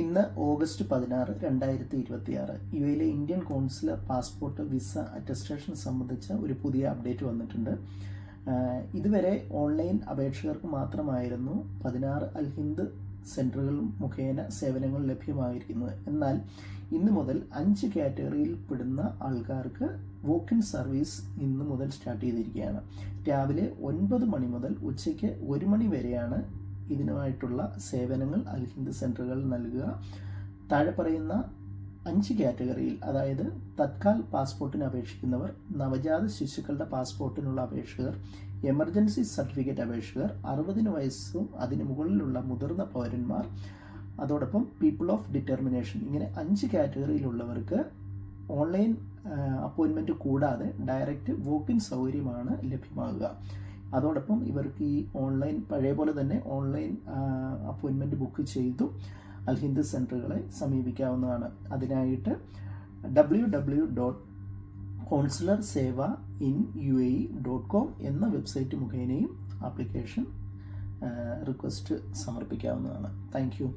ഇന്ന് ഓഗസ്റ്റ് 16, 2026 യുഎയിലെ Indian consular passport visa attestation സംബന്ധിച്ച ഒരു പുതിയ അപ്ഡേറ്റ് വന്നിട്ടുണ്ട്. ഇതുവരെ ഓൺലൈൻ അപേക്ഷകർക്ക് മാത്രമായിരുന്നു 16 അൽ ഹിന്ദ് സെൻറ്ററുകൾ മുഖേന സേവനങ്ങൾ ലഭ്യമായിരിക്കുന്നത്. എന്നാൽ ഇന്ന് മുതൽ 5 കാറ്റഗറിയിൽ പെടുന്ന ആൾക്കാർക്ക് വോക്ക് ഇൻ സർവീസ് ഇന്ന് മുതൽ സ്റ്റാർട്ട് ചെയ്തിരിക്കുകയാണ്. രാവിലെ 9 മണി മുതൽ ഉച്ചയ്ക്ക് 1 മണി വരെയാണ് ഇതിനുമായിട്ടുള്ള സേവനങ്ങൾ അൽ ഹിന്ദ് സെൻറ്ററുകൾ നൽകുക. താഴെ പറയുന്ന 5 കാറ്റഗറിയിൽ, അതായത് തത്കാൽ പാസ്പോർട്ടിന് അപേക്ഷിക്കുന്നവർ, നവജാത ശിശുക്കളുടെ പാസ്പോർട്ടിനുള്ള അപേക്ഷകർ, എമർജൻസി സർട്ടിഫിക്കറ്റ് അപേക്ഷകർ, 60 വയസ്സും അതിന് മുകളിലുള്ള മുതിർന്ന പൗരന്മാർ, അതോടൊപ്പം പീപ്പിൾ ഓഫ് ഡിറ്റർമിനേഷൻ, ഇങ്ങനെ 5 കാറ്റഗറിയിലുള്ളവർക്ക് ഓൺലൈൻ അപ്പോയിൻമെൻറ്റ് കൂടാതെ ഡയറക്റ്റ് വോക്കിൻ സൗകര്യമാണ് ലഭ്യമാകുക. അതോടൊപ്പം ഇവർക്ക് ഈ ഓൺലൈൻ പഴയ പോലെ തന്നെ ഓൺലൈൻ അപ്പോയിൻമെൻറ്റ് ബുക്ക് ചെയ്തു അൽ ഹിന്ദ് സെൻറ്ററുകളെ സമീപിക്കാവുന്നതാണ്. അതിനായിട്ട് www.consularsevainUAE.com എന്ന വെബ്സൈറ്റ് മുഖേനയും ആപ്ലിക്കേഷൻ റിക്വസ്റ്റ് സമർപ്പിക്കാവുന്നതാണ്. Thank U.